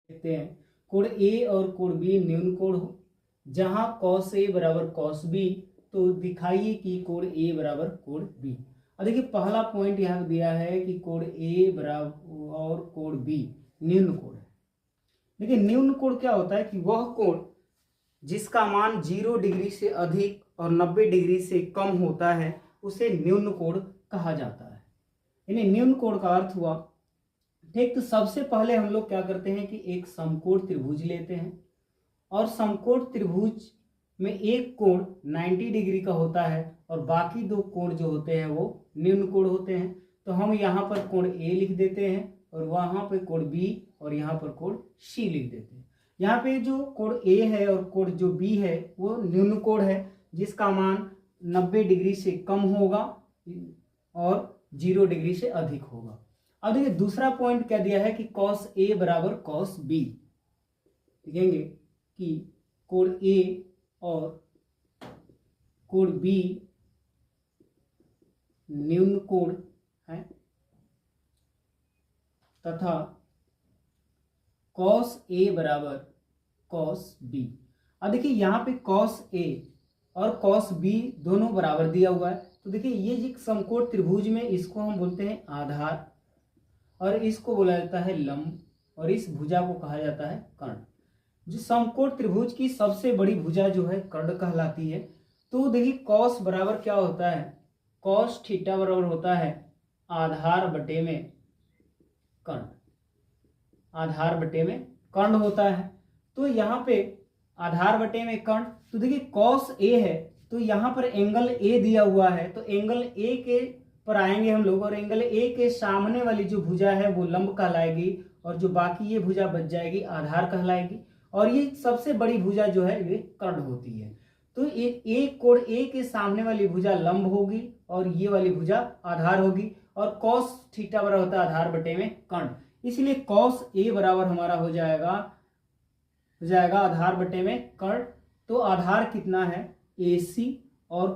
देखते हैं कोण ए और कोण बी न्यून कोण हो, जहां cos A बराबर cos B, तो दिखाइए कि कोण A बराबर कोण B। और देखिए पहला पॉइंट यहाँ दिया है कि कोण A बराबर और कोण B न्यून कोण है। देखिए न्यून कोण क्या होता है कि वह कोण जिसका मान 0 डिग्री से अधिक और 90 डिग्री से कम होता है उसे न्यून कोण कहा जाता है। यानी न्यून कोण का अर्थ हुआ, ठीक, तो सबसे पहले हम लोग क्या करते हैं कि एक समकोण त्रिभुज लेते हैं और समकोण त्रिभुज में एक कोण 90 डिग्री का होता है और बाकी दो कोण जो होते हैं वो न्यून कोण होते हैं। तो हम यहाँ पर कोण ए लिख देते हैं और वहाँ पे कोण बी और यहाँ पर कोण सी लिख देते हैं। यहाँ पे जो कोण ए है और कोण जो बी है वो न्यून कोण है जिसका मान 90 डिग्री से कम होगा और 0 डिग्री से अधिक होगा। अब देखिए दूसरा पॉइंट क्या दिया है कि cos A बराबर cos B। लिखेंगे कि कोण A और कोण B न्यून कोण है तथा cos A बराबर cos B। अब देखिए यहाँ पे cos A और cos B दोनों बराबर दिया हुआ है, तो देखिए ये जो समकोण त्रिभुज में इसको हम बोलते हैं आधार और इसको बोला जाता है लंब और इस भुजा को कहा जाता है कर्ण। जो समकोण त्रिभुज की सबसे बड़ी भुजा जो है कर्ण कहलाती है। तो देखिए cos बराबर क्या होता है, cos थीटा बराबर होता है आधार बटे में कर्ण, आधार बटे में कर्ण होता है। तो यहाँ पे आधार बटे में कर्ण, तो देखिए cos A है तो यहाँ पर एंगल A दिया हुआ है, तो एंगल A के पर आएंगे हम लोग और एंगल A के सामने वाली जो भुजा है वो लंब कहलाएगी और जो बाकी ये भुजा बच जाएगी आधार कहलाएगी और ये सबसे बड़ी भुजा जो है ये कर्ण होती है। तो एक कोण A के सामने वाली भुजा लंब होगी और ये वाली भुजा आधार होगी और cos थीटा बराबर होता है आधार बटे में कर्ण, इसलिए cos A बराबर हमारा हो जाएगा आधार बटे में कर्ण। तो आधार कितना है AC और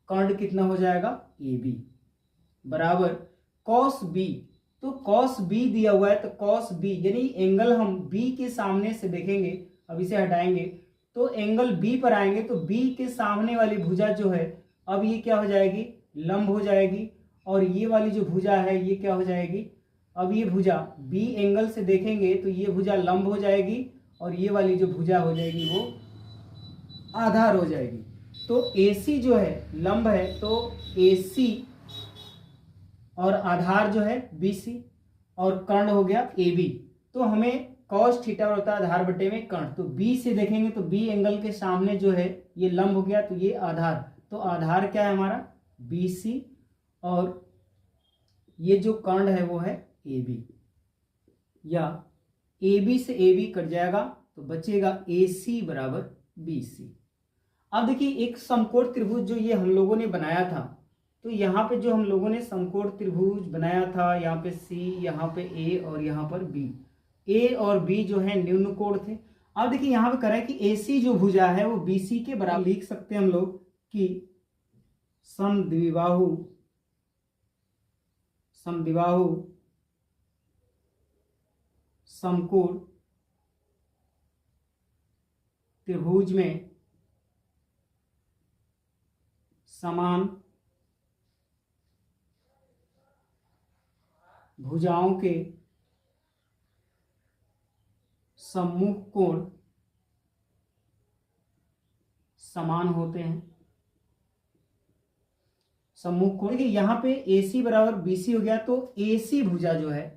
कर्ण कितना हो जाएगा AB बराबर cos B। तो cos B दिया हुआ है तो cos B यानी एंगल हम B के सामने से देखेंगे, अब इसे हटाएंगे तो एंगल B पर आएंगे तो B के सामने वाली भुजा जो है अब ये क्या हो जाएगी, लंब हो जाएगी और ये वाली जो भुजा है ये क्या हो जाएगी, अब ये भुजा B एंगल से देखेंगे तो ये भुजा लंब हो जाएगी और ये वाली जो भुजा हो जाएगी वो आधार हो जाएगी। तो AC जो है लंब है तो AC और आधार जो है BC और कर्ण हो गया AB। तो हमें cos थीटा होता है आधार बटे में कर्ण, तो B से देखेंगे तो B एंगल के सामने जो है ये लंब हो गया तो ये आधार, तो आधार क्या है हमारा BC और ये जो कर्ण है वो है AB, या AB से AB कट जाएगा तो बचेगा AC बराबर BC। अब देखिए एक समकोण त्रिभुज जो ये हम लोगों ने बनाया था, तो यहाँ पे जो हम लोगों ने समकोण त्रिभुज बनाया था यहाँ पे C, यहाँ पे A और यहाँ पर B, A और B जो है न्यून कोण थे। अब देखिए यहाँ पे करें कि AC जो भुजा है वो BC के बराबर, लिख सकते हैं हम लोग कि समद्विबाहु समकोण त्रिभुज में समान भुजाओं के सम्मुख कोण समान होते हैं। सम्मुख कोण देखिए यहाँ पे AC बराबर BC हो गया, तो AC भुजा जो है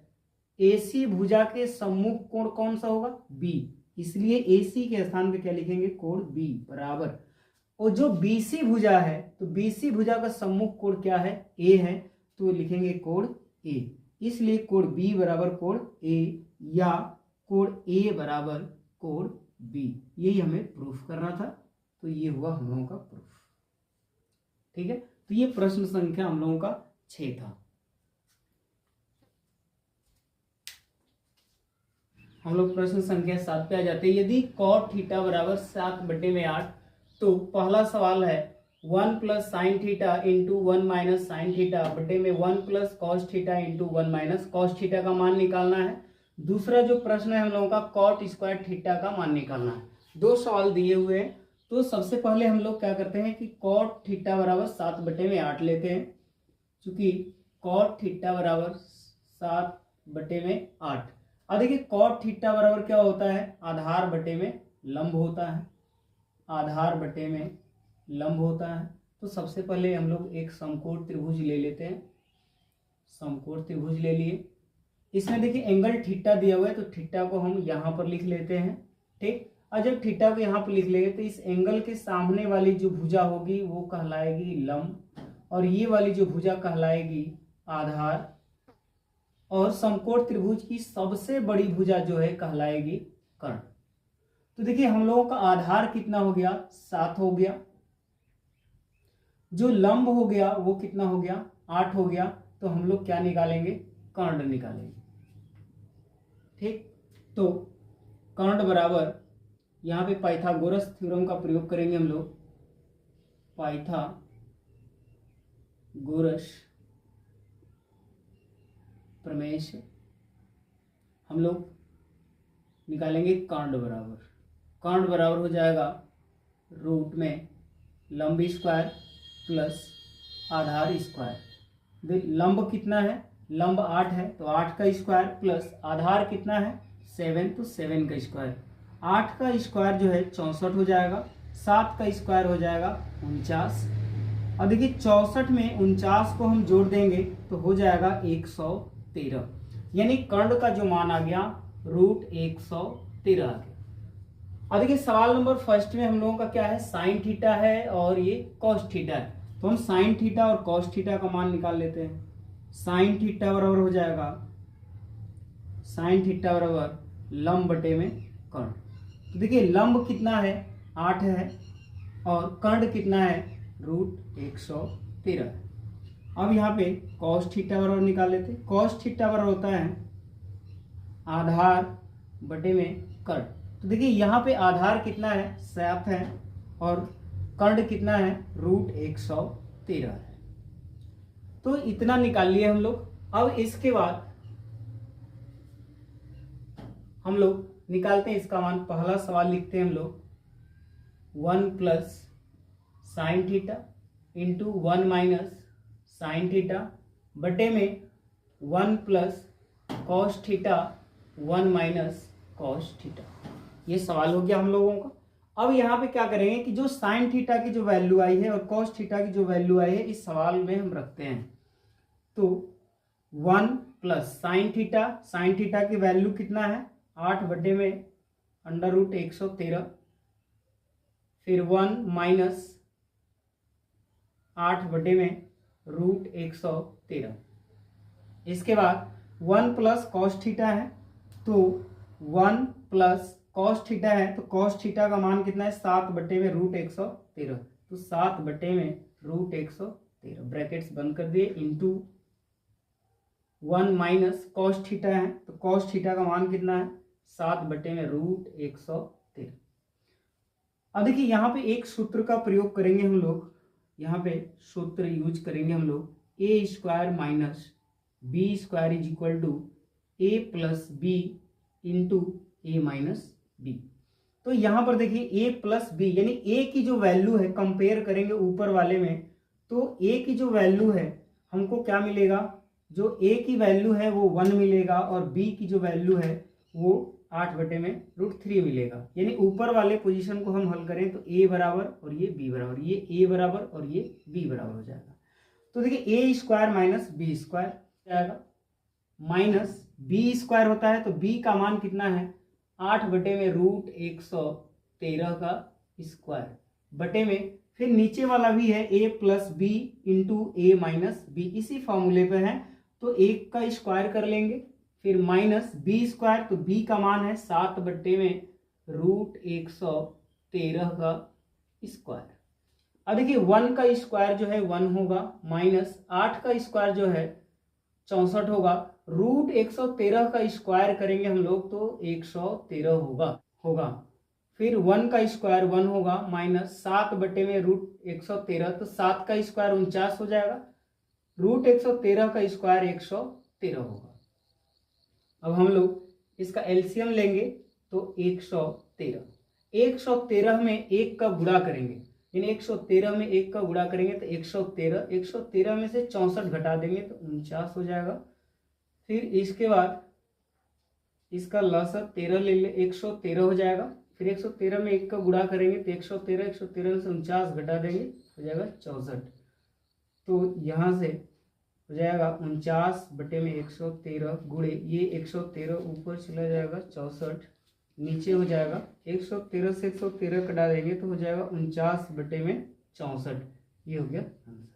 AC भुजा के सम्मुख कोण कौन सा होगा B, इसलिए AC के स्थान पे क्या लिखेंगे कोण B बराबर, और जो BC भुजा है तो BC भुजा का सम्मुख कोण क्या है A है तो लिखेंगे कोण A, इसलिए कोण B बराबर कोण A या कोण A बराबर कोण B, यही हमें प्रूफ करना था। तो ये हुआ हम लोगों का प्रूफ, ठीक है। तो ये प्रश्न संख्या हम लोगों का 6 था। हम लोग प्रश्न संख्या 7 पे आ जाते हैं। यदि cot थीटा बराबर 7/8, तो पहला सवाल है 1 plus sine theta into 1 minus sine theta बटे में 1 plus cos theta into 1 minus cos theta का मान निकालना है। दूसरा जो प्रश्न है हम लोगों का कॉट स्क्वायर थीटा का मान निकालना है। 2 सवाल दिए हुए हैं, तो सबसे पहले हम लोग क्या करते हैं कि कॉट थीटा बराबर 7/8 लेते हैं, क्योंकि कॉट थीटा बराबर 7/8। अब देखिए कॉट थीटा बराबर क्या होता है, आधार बटे में लंब होता है, आधार बटे में लंब होता है। तो सबसे पहले हम लोग एक समकोण त्रिभुज ले लेते हैं, समकोण त्रिभुज ले लिए। इसमें देखिए एंगल थीटा दिया हुआ है, तो थीटा को हम यहाँ पर लिख लेते हैं, ठीक। और जब थीटा को यहाँ पर लिख लेंगे तो इस एंगल के सामने वाली जो भुजा होगी वो कहलाएगी लंब, और ये वाली जो भुजा कहलाएगी आधार, और समकोण त्रिभुज की सबसे बड़ी भुजा जो है कहलाएगी कर्ण। तो देखिए हम लोगों का आधार कितना हो गया, 7 हो गया, जो लंब हो गया वो कितना हो गया, 8 हो गया। तो हम लोग क्या निकालेंगे, कर्ण निकालेंगे, ठीक। तो कर्ण बराबर यहाँ पे पाइथागोरस थ्योरम का प्रयोग करेंगे हम लोग, पाइथागोरस प्रमेय से हम लोग निकालेंगे कर्ण बराबर हो जाएगा रूट में लंब स्क्वायर प्लस आधार स्क्वायर। लंब कितना है, लंब 8 है, तो 8 का स्क्वायर प्लस आधार कितना है 7, तो 7 का स्क्वायर। 8 का स्क्वायर जो है 64 हो जाएगा, 7 का स्क्वायर हो जाएगा 49। और देखिए 64 में 49 को हम जोड़ देंगे तो हो जाएगा 113, यानी कर्ण का जो मान आ गया रूट 113 आ गया। और देखिए सवाल नंबर फर्स्ट में हम लोगों का क्या है, साइन थीटा है और ये कॉस थीटा है, तो हम साइन थीटा और कॉस थीटा का मान निकाल लेते हैं। साइन थीटा बराबर हो जाएगा, साइन थीटा बराबर लंब बटे में कर्ण। तो देखिए लंब कितना है 8 है, और कर्ण कितना है रूट 113 है। अब यहाँ पे कॉस थीटा बराबर निकाल लेते हैं। कॉस थीटा बराबर होता है आधार बटे में कर्ण। तो देखिए यहाँ पे आधार कितना है 7 है, और कर्ण कितना है रूट 113 है। तो इतना निकाल लिए हम लोग। अब इसके बाद हम लोग निकालते हैं इसका मान। पहला सवाल लिखते हैं हम लोग, 1 plus sine theta into 1 minus sine theta बटे में 1 plus cos theta 1 minus cos theta. ये सवाल हो गया हम लोगों का। अब यहाँ पे क्या करेंगे कि जो साइन थीटा की जो वैल्यू आई है और कॉस थीटा की जो वैल्यू आई है इस सवाल में हम रखते हैं। तो 1 प्लस साइन थीटा की वैल्यू कितना है 8 बटे में अंडर रूट 113, फिर 1 माइनस 8 बटे में रूट 113। इसके बाद 1 प्लस कॉस थीटा है, तो 1 प्लस कॉस थीटा है, तो कॉस थीटा का मान कितना है 7 बटे में रूट 113, तो 7 बटे में रूट 113 ब्रैकेट्स बंद कर दिए, इंटू 1 माइनस कॉस थीटा है, तो कॉस थीटा का मान कितना है 7 बटे में रूट 113। अब देखिए यहाँ पे एक सूत्र का प्रयोग करेंगे हम लोग, यहाँ पे सूत्र यूज करेंगे हम लोग, A square minus B square is equal to A plus B into A minus B. तो यहाँ पर देखिए ए प्लस बी यानी ए की जो वैल्यू है कंपेयर करेंगे ऊपर वाले में, तो ए की जो वैल्यू है हमको क्या मिलेगा, जो ए की वैल्यू है वो 1 मिलेगा, और बी की जो वैल्यू है वो 8 बटे में रूट 3 मिलेगा। यानी ऊपर वाले पोजीशन को हम हल करें तो ए बराबर और ये बी बराबर, ये ए बराबर और ये बी बराबर हो जाएगा। तो देखिए ए स्क्वायर माइनस बी स्क्वायर जाएगा, माइनस बी स्क्वायर होता है तो बी का मान कितना है 8 बटे में रूट 113 का स्क्वायर बटे में, फिर नीचे वाला भी है ए plus B into A minus B, इसी फॉर्मूले पे है, तो 1 का स्क्वायर कर लेंगे, फिर माइनस बी स्क्वायर, तो बी का मान है 7 बटे में रूट 113 का स्क्वायर। अब देखिए 1 का स्क्वायर जो है 1 होगा, माइनस 8 का स्क्वायर जो है 64 होगा, रूट 113 का स्क्वायर करेंगे हम लोग तो 113 होगा, फिर 1 का स्क्वायर 1 होगा, माइनस 7 बटे में रूट 113, तो 7 का स्क्वायर 49 हो जाएगा, रूट 113 का स्क्वायर 113 होगा। अब हम लोग इसका एलसीएम लेंगे तो 113। 113 में 1 का गुणा करेंगे, यानी 113 में 1 का गुणा करेंगे तो 113, 113 में से 64 घटा देंगे तो 49 हो जाएगा। फिर इसके बाद इसका लसा 13 ले ले, 113 हो जाएगा। फिर 113 में 1 का गुणा करेंगे तो 113, 113 में से 49 घटा देंगे, हो जाएगा 64। तो यहाँ से हो जाएगा 49/113 गुणे ये 113 ऊपर चला जाएगा 64, नीचे हो जाएगा 113 से 113 कटा देंगे तो हो जाएगा 49/64। ये हो गया आंसर।